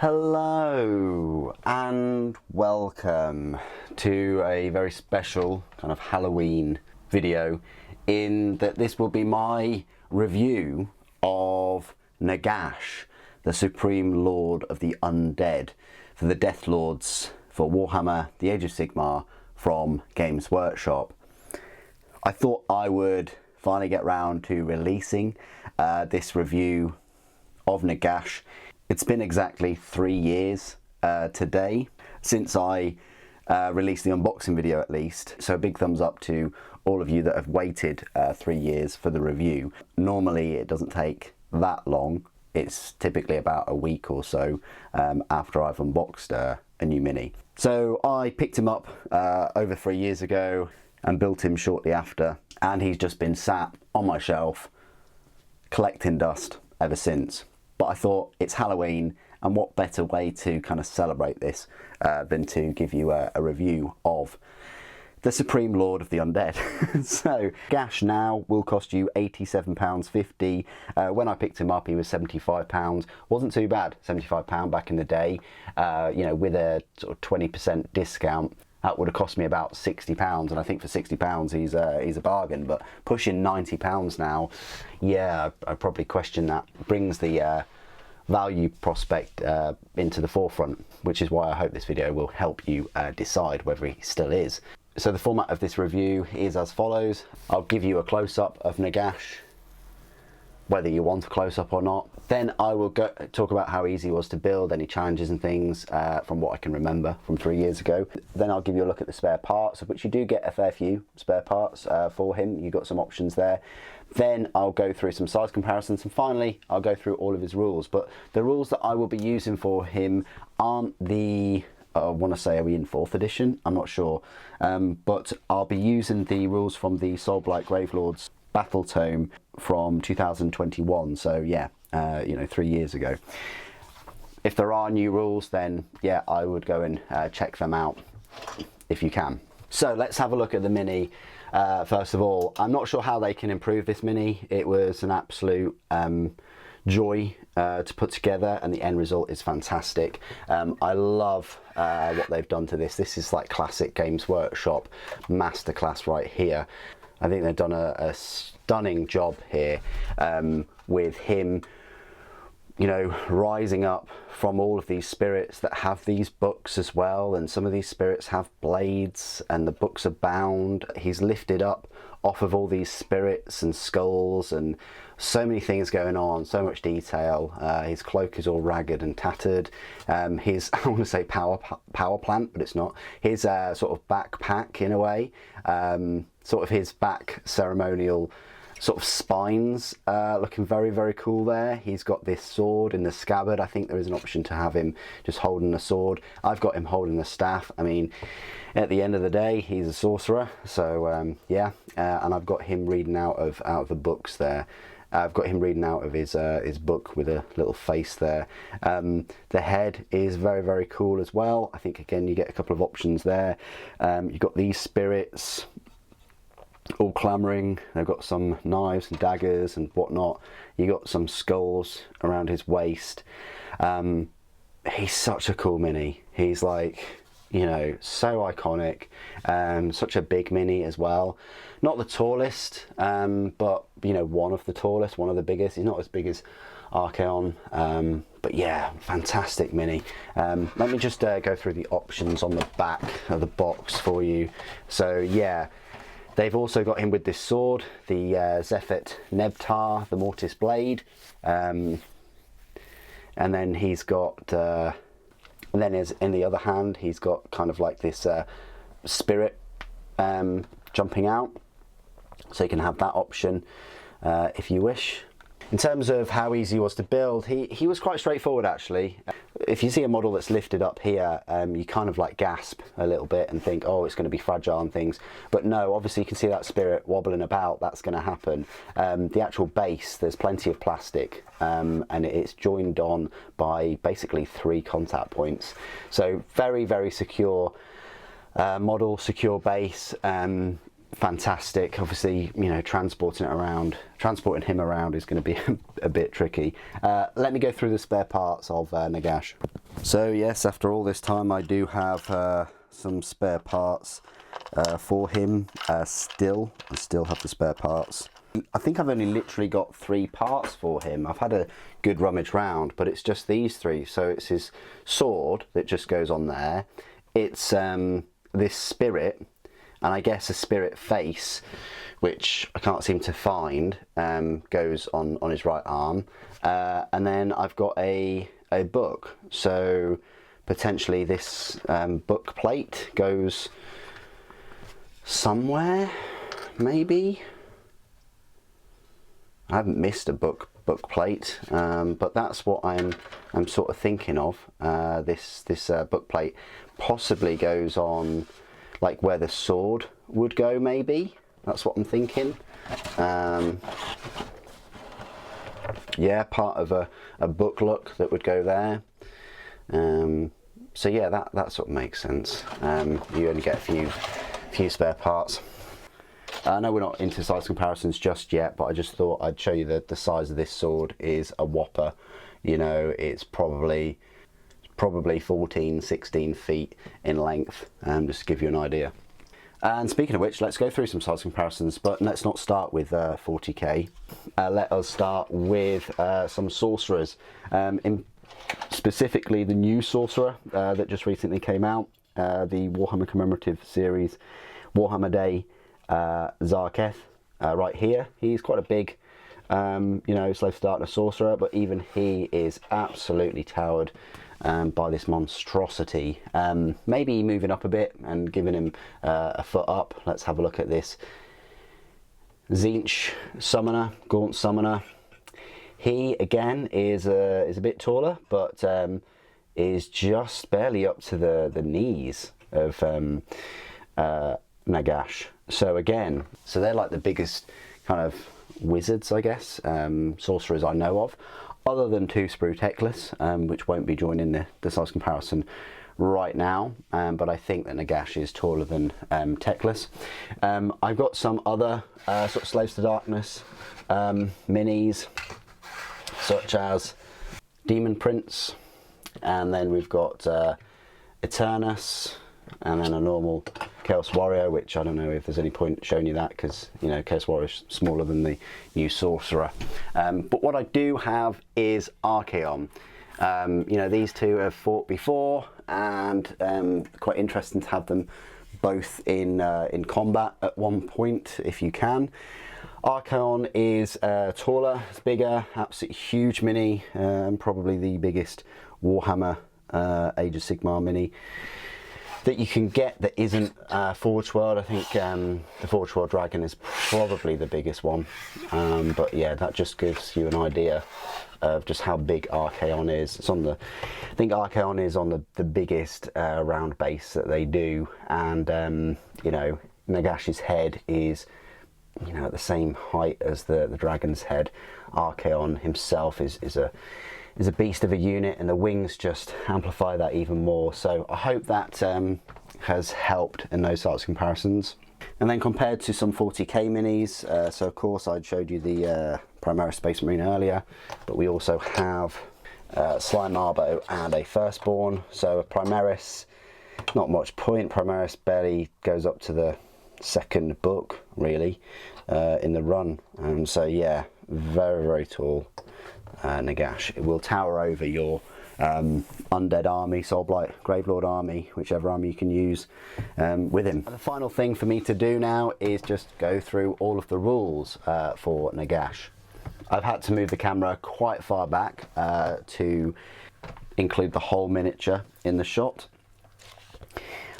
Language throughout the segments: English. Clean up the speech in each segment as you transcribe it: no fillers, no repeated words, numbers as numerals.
Hello and welcome to a very special kind of Halloween video, in that this will be my review of Nagash, the Supreme Lord of the Undead, for the Death Lords for Warhammer, the Age of Sigmar from Games Workshop. I thought I would finally get round to releasing this review of Nagash. It's been exactly 3 years today since I released the unboxing video, at least. So a big thumbs up to all of you that have waited 3 years for the review. Normally it doesn't take that long. It's typically about a week or so after I've unboxed a new mini. So I picked him up over 3 years ago and built him shortly after, and he's just been sat on my shelf collecting dust ever since. But I thought it's Halloween, and what better way to kind of celebrate this than to give you a review of the Supreme Lord of the Undead. So Nagash now will cost you £87.50. When I picked him up he was £75. Wasn't too bad, £75 back in the day. You know, with a sort of 20% discount, that would have cost me about £60, and I think for £60 he's a bargain. But pushing £90 now, yeah, I probably question that. Brings the value prospect into the forefront, which is why I hope this video will help you decide whether he still is. So the format of this review is as follows. I'll give you a close-up of Nagash, whether you want a close-up or not. Then I will talk about how easy it was to build, any challenges and things from what I can remember from 3 years ago. Then I'll give you a look at the spare parts, of which you do get a fair few spare parts for him. You've got some options there. Then I'll go through some size comparisons, and finally I'll go through all of his rules. But the rules that I will be using for him aren't the, I want to say, are we in 4th edition? I'm not sure. But I'll be using the rules from the Soulblight Gravelords Battle Tome from 2021, so yeah, you know, 3 years ago. If there are new rules, then yeah, I would go and check them out if you can. So let's have a look at the mini. First of all, I'm not sure how they can improve this mini. It was an absolute joy to put together, and the end result is fantastic. I love what they've done to this. This is like classic Games Workshop masterclass right here. I think they've done a stunning job here with him, you know, rising up from all of these spirits that have these books as well, and some of these spirits have blades and the books are bound. He's lifted up off of all these spirits and skulls, and so many things going on, so much detail. His cloak is all ragged and tattered. His, I want to say power plant, but it's not. His sort of backpack, in a way, sort of his back ceremonial sort of spines, looking very, very cool there. He's got this sword in the scabbard. I think there is an option to have him just holding a sword. I've got him holding the staff. I mean, at the end of the day, he's a sorcerer. So yeah, and I've got him reading out of the books there. I've got him reading out of his book with a little face there. The head is very, very cool as well. I think, again, you get a couple of options there. You've got these spirits all clamoring. They've got some knives and daggers and whatnot. You got some skulls around his waist. He's such a cool mini. He's like, you know, so iconic. Such a big mini as well. Not the tallest, but you know, one of the tallest, one of the biggest. He's not as big as Archaon, but yeah, fantastic mini. Let me just go through the options on the back of the box for you. So yeah, they've also got him with this sword, the Zephet Nebtar, the Mortis Blade, and then he's got, and then in the other hand, he's got kind of like this spirit jumping out, so you can have that option if you wish. In terms of how easy he was to build, he was quite straightforward, actually. If you see a model that's lifted up here, you kind of like gasp a little bit and think, oh, it's going to be fragile and things. But no, obviously you can see that spirit wobbling about. That's going to happen. The actual base, there's plenty of plastic, and it's joined on by basically 3 contact points. So very, very secure model, secure base. fantastic. Obviously, you know, transporting him around is going to be a bit tricky. Let me go through the spare parts of Nagash. So yes, after all this time, I do have some spare parts for him. I still have the spare parts. I think I've only literally got 3 parts for him. I've had a good rummage round, but it's just these 3. So it's his sword that just goes on there. It's this spirit, and I guess a spirit face, which I can't seem to find, goes on his right arm. And then I've got a book. So potentially this book plate goes somewhere, maybe. I haven't missed a book plate, but that's what I'm sort of thinking of. This book plate possibly goes on like where the sword would go, maybe. That's what I'm thinking. Yeah, part of a book look that would go there. So yeah, that sort of makes sense. You only get a few spare parts. I know we're not into size comparisons just yet, but I just thought I'd show you that the size of this sword is a whopper. You know, it's probably 14, 16 feet in length, just to give you an idea. And speaking of which, let's go through some size comparisons, but let's not start with 40k. Let us start with some sorcerers, specifically the new sorcerer that just recently came out, the Warhammer commemorative series, Warhammer Day. Zarketh, right here. He's quite a big, you know, slave to darkness sorcerer, but even he is absolutely towered by this monstrosity. Maybe moving up a bit and giving him a foot up. Let's have a look at this Tzeentch summoner, Gaunt summoner. He again is a bit taller, but is just barely up to the knees of Nagash. So again, they're like the biggest kind of wizards, I guess, sorcerers I know of, other than 2 Sprue Teclis, which won't be joining the size comparison right now, but I think that Nagash is taller than Teclis. I've got some other sort of slaves to darkness minis, such as Demon Prince, and then we've got Eternus, and then a normal Chaos Warrior, which I don't know if there's any point showing you that, because, you know, Chaos Warrior is smaller than the new Sorcerer. But what I do have is Archaon. You know, these 2 have fought before, and quite interesting to have them both in combat at one point, if you can. Archaon is taller, it's bigger, absolutely huge mini, probably the biggest Warhammer Age of Sigmar mini that you can get that isn't Forge World. I think the Forge World Dragon is probably the biggest one, but yeah, that just gives you an idea of just how big Archaon is. It's on the, I think Archaon is on the biggest round base that they do, and you know, Nagash's head is, you know, at the same height as the dragon's head. Archaon himself is a beast of a unit, and the wings just amplify that even more. So I hope that has helped in those sorts of comparisons. And then compared to some 40k minis, so of course I showed you the Primaris Space Marine earlier, but we also have Slime Arbo and a Firstborn. So a Primaris, not much point. Primaris barely goes up to the 2nd book, really, in the run. And so yeah, very, very tall. Nagash. It will tower over your undead army, Soulblight, Gravelord army, whichever army you can use with him. And the final thing for me to do now is just go through all of the rules for Nagash. I've had to move the camera quite far back to include the whole miniature in the shot.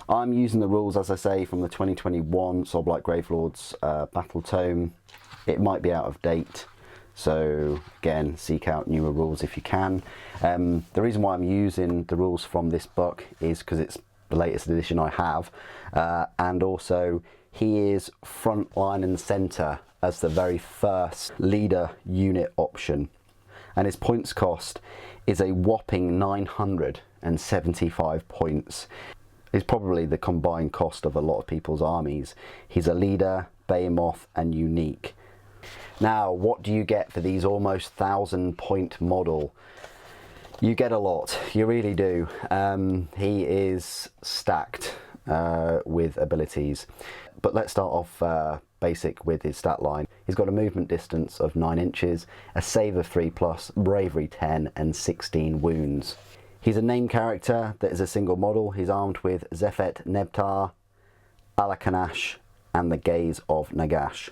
I'm using the rules, as I say, from the 2021 Soulblight Gravelords Battle Tome. It might be out of date, so again, seek out newer rules if you can. The reason why I'm using the rules from this book is because it's the latest edition I have, and also he is front line and centre as the very first leader unit option, and his points cost is a whopping 975 points. It's probably the combined cost of a lot of people's armies. He's a leader, Behemoth and Unique. Now, what do you get for these almost 1,000 point model? You get a lot, you really do. He is stacked with abilities. But let's start off basic with his stat line. He's got a movement distance of 9 inches, a save of 3+, bravery 10 and 16 wounds. He's a named character that is a single model. He's armed with Zephet Nebtar, Alakanash and the Gaze of Nagash.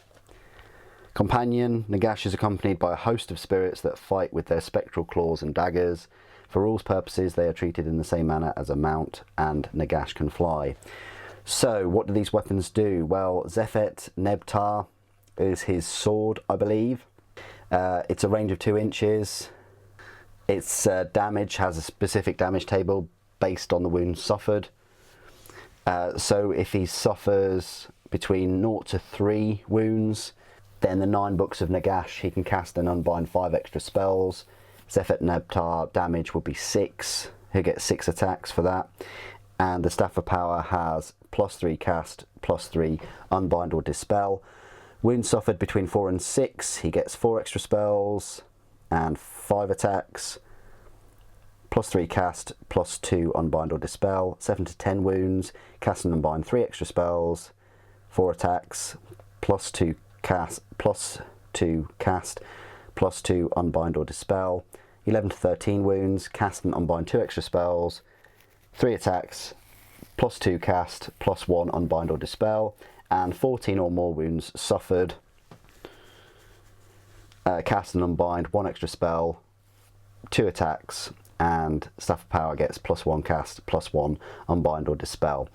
Companion, Nagash is accompanied by a host of spirits that fight with their spectral claws and daggers. For rules purposes, they are treated in the same manner as a mount, and Nagash can fly. So, what do these weapons do? Well, Zephet Nebtar is his sword, I believe. It's a range of 2 inches. Its damage has a specific damage table based on the wounds suffered. So, if he suffers between 0 to 3 wounds, then the 9 books of Nagash, he can cast and unbind 5 extra spells. Zephet Nebtar damage would be 6. He'll get 6 attacks for that. And the Staff of Power has +3 cast, +3 unbind or dispel. Wounds suffered between 4 and 6, he gets 4 extra spells and 5 attacks. +3 cast, +2 unbind or dispel. 7 to 10 wounds, cast and unbind 3 extra spells, 4 attacks, +2 cast, +2 unbind or dispel. 11 to 13 wounds, cast and unbind 2 extra spells, 3 attacks, +2 cast, +1 unbind or dispel, and 14 or more wounds suffered, cast and unbind 1 extra spell, 2 attacks, and Staff of Power gets +1 cast, +1 unbind or dispel.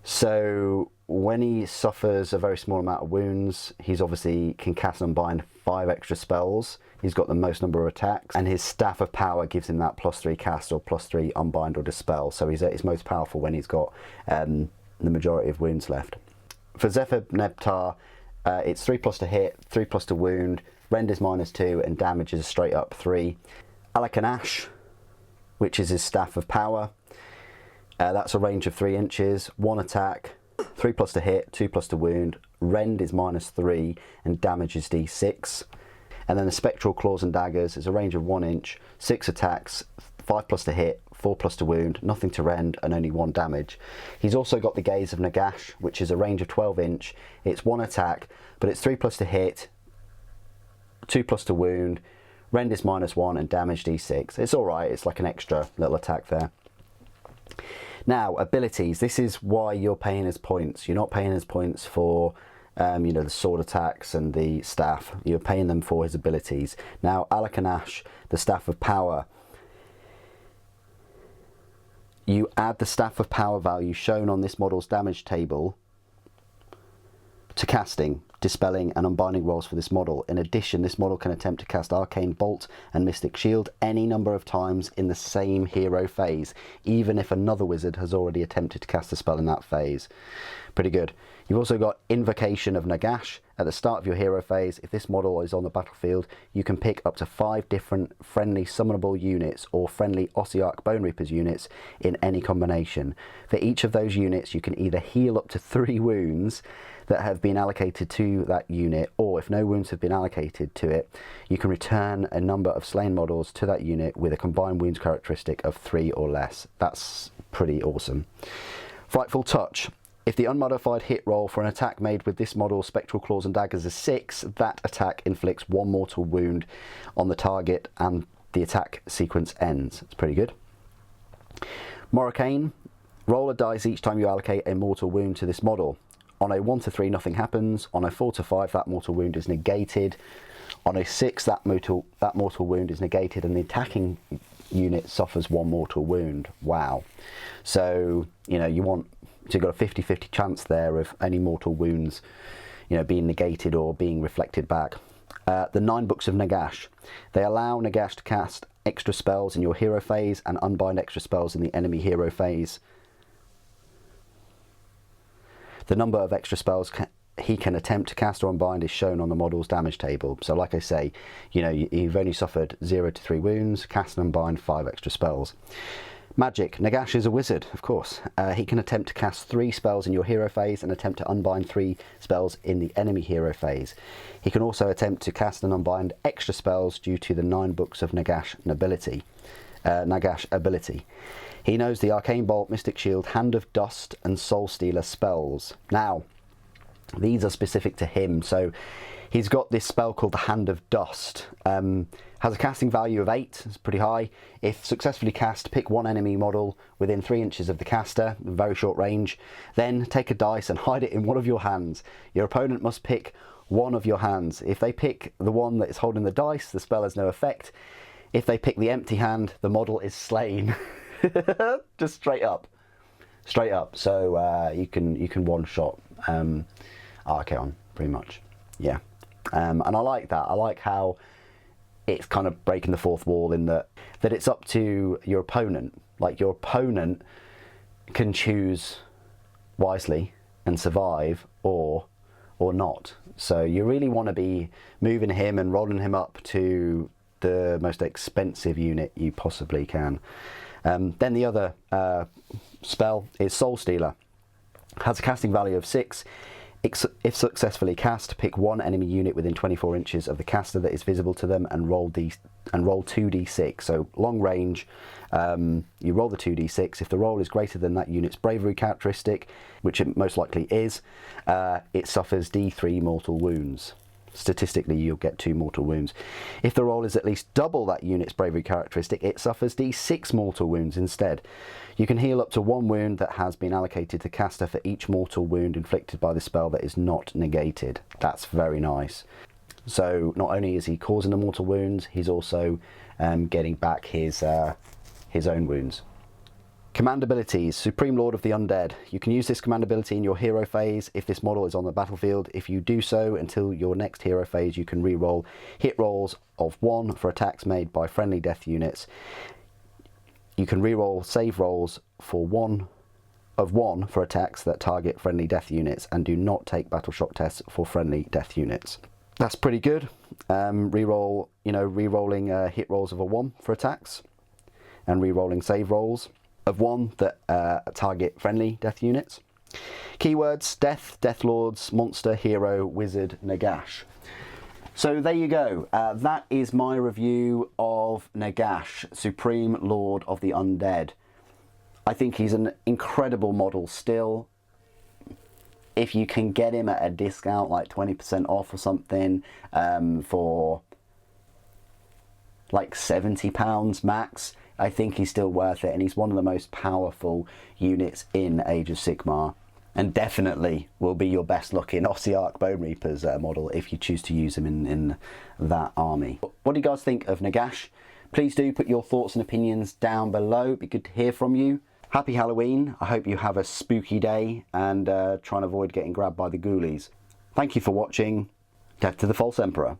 So when he suffers a very small amount of wounds, he's obviously can cast and unbind 5 extra spells. He's got the most number of attacks, and his Staff of Power gives him that +3 cast or +3 unbind or dispel. So he's at his most powerful when he's got the majority of wounds left. For Zephet Nebtar, it's 3+ to hit, 3+ to wound, renders -2, and damage is straight up 3. Alakanash, which is his Staff of Power, that's a range of 3 inches, 1 attack, 3+ to hit, 2+ to wound, rend is -3, and damage is d6. And then the Spectral Claws and Daggers is a range of 1 inch, 6 attacks, 5+ to hit, 4+ to wound, nothing to rend, and only 1 damage. He's also got the Gaze of Nagash, which is a range of 12 inch, it's 1 attack, but it's 3+ to hit, 2+ to wound, rend is -1, and damage d6. It's alright, it's like an extra little attack there. Now, abilities. This is why you're paying his points. You're not paying his points for you know, the sword attacks and the staff. You're paying them for his abilities. Now, Alakanash, the Staff of Power. You add the Staff of Power value shown on this model's damage table to casting, dispelling and unbinding rolls for this model. In addition, this model can attempt to cast Arcane Bolt and Mystic Shield any number of times in the same hero phase, even if another wizard has already attempted to cast a spell in that phase. Pretty good. You've also got Invocation of Nagash. At the start of your hero phase, if this model is on the battlefield, you can pick up to 5 different friendly summonable units or friendly Ossiarch Bone Reapers units in any combination. For each of those units, you can either heal up to 3 wounds that have been allocated to that unit, or if no wounds have been allocated to it, you can return a number of slain models to that unit with a combined wounds characteristic of 3 or less. That's pretty awesome. Frightful Touch. If the unmodified hit roll for an attack made with this model's Spectral Claws and Daggers is 6, that attack inflicts 1 mortal wound on the target and the attack sequence ends. It's pretty good. Morocane. Roll a dice each time you allocate a mortal wound to this model. On a 1 to 3, nothing happens. On a 4 to 5, that mortal wound is negated. On a 6, that mortal wound is negated, and the attacking unit suffers 1 mortal wound. Wow. So, you know, you've got a 50-50 chance there of any mortal wounds, you know, being negated or being reflected back. The 9 books of Nagash. They allow Nagash to cast extra spells in your hero phase and unbind extra spells in the enemy hero phase. The number of extra spells he can attempt to cast or unbind is shown on the model's damage table. So like I say, you know, you've only suffered 0 to 3 wounds, cast and unbind 5 extra spells. Magic. Nagash is a wizard, of course. He can attempt to cast 3 spells in your hero phase and attempt to unbind 3 spells in the enemy hero phase. He can also attempt to cast and unbind extra spells due to the 9 books of Nagash ability. He knows the Arcane Bolt, Mystic Shield, Hand of Dust and Soul Stealer spells. Now, these are specific to him, so he's got this spell called the Hand of Dust. Has a casting value of 8, it's pretty high. If successfully cast, pick 1 enemy model within 3 inches of the caster, very short range. Then take a dice and hide it in one of your hands. Your opponent must pick one of your hands. If they pick the one that is holding the dice, the spell has no effect. If they pick the empty hand, the model is slain. Just straight up. So you can one-shot Archaon, pretty much. Yeah. And I like that. I like how it's kind of breaking the fourth wall in that it's up to your opponent. Like, your opponent can choose wisely and survive or not. So you really want to be moving him and rolling him up to the most expensive unit you possibly can. Then the other spell is Soul Stealer. Has a casting value of 6. If successfully cast, pick 1 enemy unit within 24 inches of the caster that is visible to them and roll 2d6. So long range, you roll the 2d6. If the roll is greater than that unit's bravery characteristic, which it most likely is, it suffers d3 mortal wounds. Statistically, you'll get 2 mortal wounds. If the roll is at least double that unit's bravery characteristic, it suffers d6 mortal wounds instead. You can heal up to 1 wound that has been allocated to caster for each mortal wound inflicted by the spell that is not negated. That's very nice. So not only is he causing the mortal wounds, he's also getting back his own wounds. Command abilities. Supreme Lord of the Undead. You can use this command ability in your hero phase if this model is on the battlefield. If you do so until your next hero phase, you can re-roll hit rolls of 1 for attacks made by friendly death units. You can re-roll save rolls for 1 for attacks that target friendly death units and do not take battle shock tests for friendly death units. That's pretty good. Re-rolling hit rolls of a 1 for attacks and re-rolling save rolls of 1 that target friendly death units. Keywords: Death, Deathlords, Monster, Hero, Wizard, Nagash. So there you go. That is my review of Nagash, Supreme Lord of the Undead. I think he's an incredible model still. If you can get him at a discount, like 20% off or something, for like £70 max, I think he's still worth it, and he's one of the most powerful units in Age of Sigmar, and definitely will be your best looking Ossiarch Bone Reapers model if you choose to use him in that army. What do you guys think of Nagash? Please do put your thoughts and opinions down below. It'd be good to hear from you. Happy Halloween. I hope you have a spooky day and try and avoid getting grabbed by the ghoulies. Thank you for watching. Death to the False Emperor.